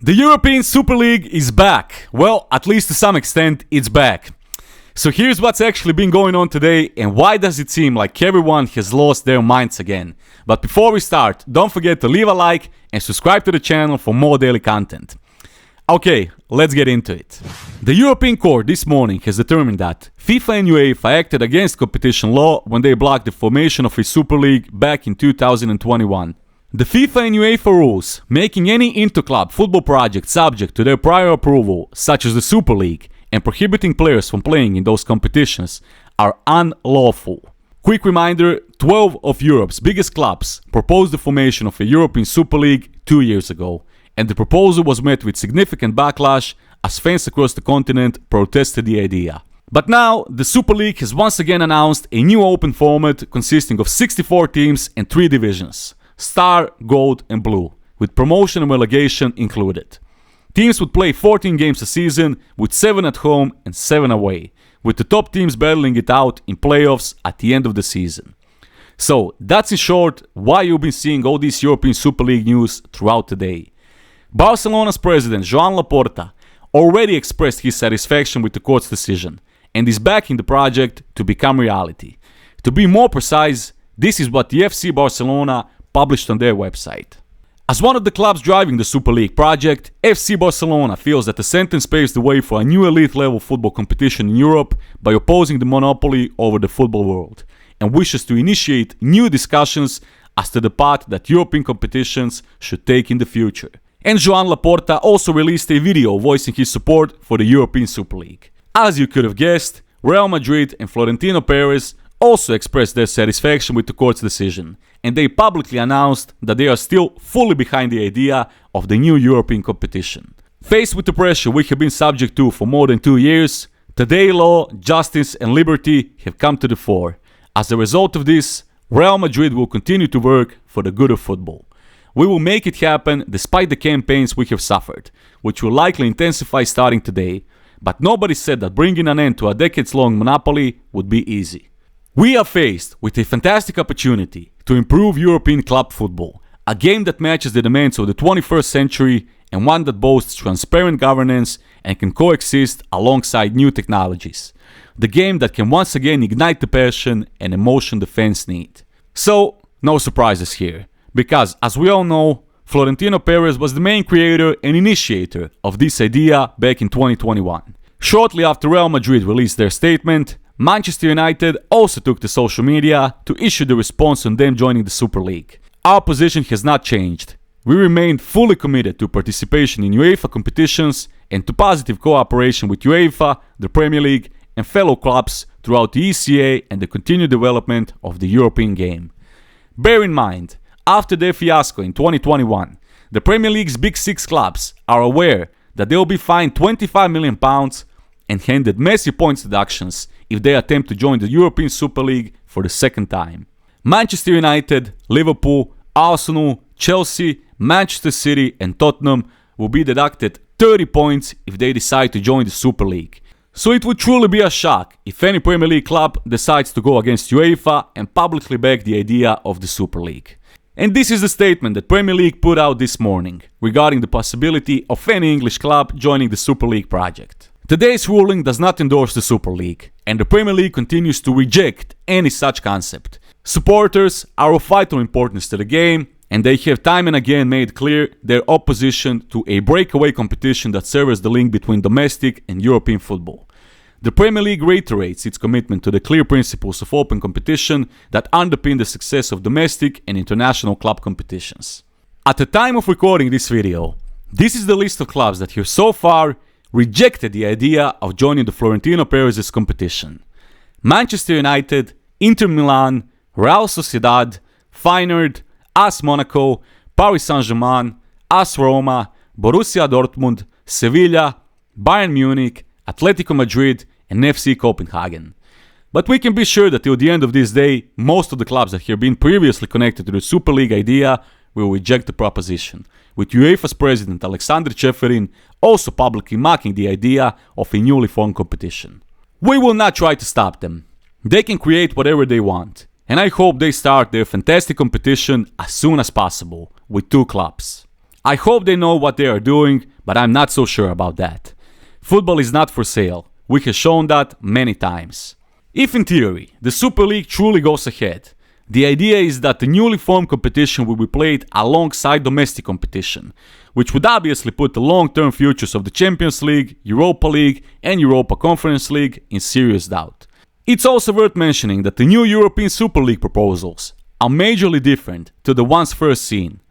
The European Super League is back. Well, at least to some extent, it's back. So here's what's actually been going on today and why does it seem like everyone has lost their minds again. But before we start, don't forget to leave a like and subscribe to the channel for more daily content. Okay, let's get into it. The European Court this morning has determined that FIFA and UEFA acted against competition law when they blocked the formation of a Super League back in 2021. The FIFA and UEFA rules, making any inter-club football project subject to their prior approval, such as the Super League, and prohibiting players from playing in those competitions, are unlawful. Quick reminder, 12 of Europe's biggest clubs proposed the formation of a European Super League 2 years ago, and the proposal was met with significant backlash as fans across the continent protested the idea. But now, the Super League has once again announced a new open format consisting of 64 teams and 3 divisions. Star, Gold and Blue, with promotion and relegation included. Teams would play 14 games a season, with 7 at home and 7 away, with the top teams battling it out in playoffs at the end of the season. So, that's in short why you've been seeing all this European Super League news throughout the day. Barcelona's president, Joan Laporta, already expressed his satisfaction with the court's decision, and is backing the project to become reality. To be more precise, this is what the FC Barcelona published on their website. As one of the clubs driving the Super League project, FC Barcelona feels that the sentence paves the way for a new elite-level football competition in Europe by opposing the monopoly over the football world, and wishes to initiate new discussions as to the path that European competitions should take in the future. And Joan Laporta also released a video voicing his support for the European Super League. As you could have guessed, Real Madrid and Florentino Perez also expressed their satisfaction with the court's decision, and they publicly announced that they are still fully behind the idea of the new European competition. Faced with the pressure we have been subject to for more than 2 years, today law, justice and liberty have come to the fore. As a result of this, Real Madrid will continue to work for the good of football. We will make it happen despite the campaigns we have suffered, which will likely intensify starting today, but nobody said that bringing an end to a decades-long monopoly would be easy. We are faced with a fantastic opportunity to improve European club football, a game that matches the demands of the 21st century and one that boasts transparent governance and can coexist alongside new technologies. The game that can once again ignite the passion and emotion the fans need. So, no surprises here, because as we all know, Florentino Perez was the main creator and initiator of this idea back in 2021. Shortly after Real Madrid released their statement, Manchester United also took to social media to issue the response on them joining the Super League. Our position has not changed. We remain fully committed to participation in UEFA competitions and to positive cooperation with UEFA, the Premier League and fellow clubs throughout the ECA and the continued development of the European game. Bear in mind, after their fiasco in 2021, the Premier League's Big Six clubs are aware that they will be fined £25 million and handed massive points deductions if they attempt to join the European Super League for the second time. Manchester United, Liverpool, Arsenal, Chelsea, Manchester City and Tottenham will be deducted 30 points if they decide to join the Super League. So it would truly be a shock if any Premier League club decides to go against UEFA and publicly back the idea of the Super League. And this is the statement that Premier League put out this morning regarding the possibility of any English club joining the Super League project. Today's ruling does not endorse the Super League, and the Premier League continues to reject any such concept. Supporters are of vital importance to the game, and they have time and again made clear their opposition to a breakaway competition that severs the link between domestic and European football. The Premier League reiterates its commitment to the clear principles of open competition that underpin the success of domestic and international club competitions. At the time of recording this video, this is the list of clubs that have so far rejected the idea of joining the Florentino Perez's competition. Manchester United, Inter Milan, Real Sociedad, Feyenoord, AS Monaco, Paris Saint-Germain, AS Roma, Borussia Dortmund, Sevilla, Bayern Munich, Atletico Madrid and FC Copenhagen. But we can be sure that till the end of this day, most of the clubs that have been previously connected to the Super League idea will reject the proposition, with UEFA's president Alexander Čeferin also publicly mocking the idea of a newly formed competition. We will not try to stop them. They can create whatever they want, and I hope they start their fantastic competition as soon as possible, with 2 clubs. I hope they know what they are doing, but I'm not so sure about that. Football is not for sale. We have shown that many times. If in theory, the Super League truly goes ahead, the idea is that the newly formed competition will be played alongside domestic competition, which would obviously put the long-term futures of the Champions League, Europa League, and Europa Conference League in serious doubt. It's also worth mentioning that the new European Super League proposals are majorly different to the ones first seen.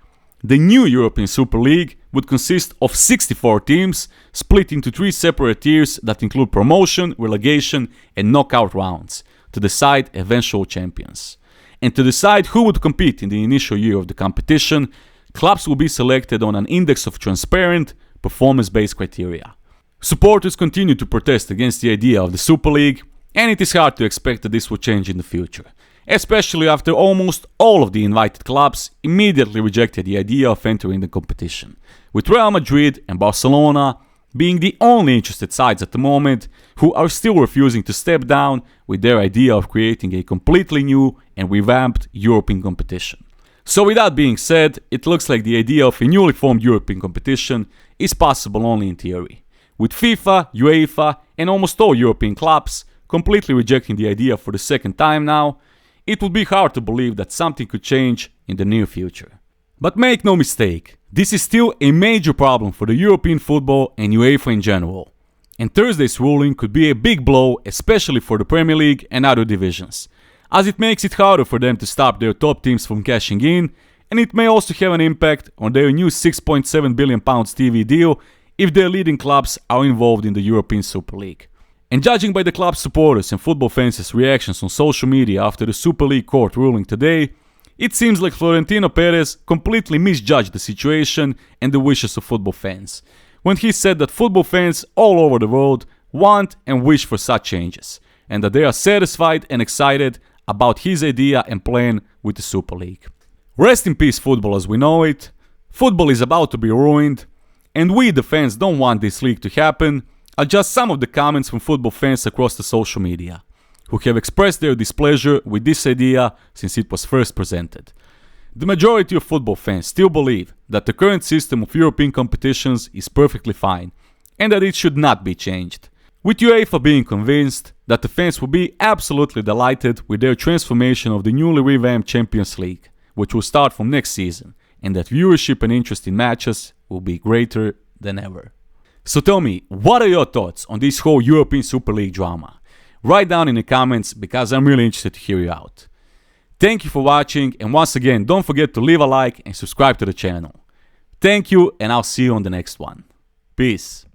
The new European Super League would consist of 64 teams, split into 3 separate tiers that include promotion, relegation, and knockout rounds, to decide eventual champions. And to decide who would compete in the initial year of the competition, clubs will be selected on an index of transparent, performance-based criteria. Supporters continue to protest against the idea of the Super League, and it is hard to expect that this will change in the future, especially after almost all of the invited clubs immediately rejected the idea of entering the competition, with Real Madrid and Barcelona being the only interested sides at the moment who are still refusing to step down with their idea of creating a completely new and revamped European competition. So with that being said, it looks like the idea of a newly formed European competition is possible only in theory, with FIFA, UEFA, and almost all European clubs completely rejecting the idea for the second time now. It would be hard to believe that something could change in the near future. But make no mistake, this is still a major problem for the European football and UEFA in general. And Thursday's ruling could be a big blow, especially for the Premier League and other divisions, as it makes it harder for them to stop their top teams from cashing in, and it may also have an impact on their new £6.7 billion TV deal if their leading clubs are involved in the European Super League. And judging by the club supporters and football fans' reactions on social media after the Super League court ruling today, it seems like Florentino Perez completely misjudged the situation and the wishes of football fans, when he said that football fans all over the world want and wish for such changes, and that they are satisfied and excited about his idea and plan with the Super League. Rest in peace football as we know it. Football is about to be ruined, and we the fans don't want this league to happen, are just some of the comments from football fans across the social media, who have expressed their displeasure with this idea since it was first presented. The majority of football fans still believe that the current system of European competitions is perfectly fine, and that it should not be changed, with UEFA being convinced that the fans will be absolutely delighted with their transformation of the newly revamped Champions League, which will start from next season, and that viewership and interest in matches will be greater than ever. So tell me, what are your thoughts on this whole European Super League drama? Write down in the comments because I'm really interested to hear you out. Thank you for watching, and once again, don't forget to leave a like and subscribe to the channel. Thank you, and I'll see you on the next one. Peace.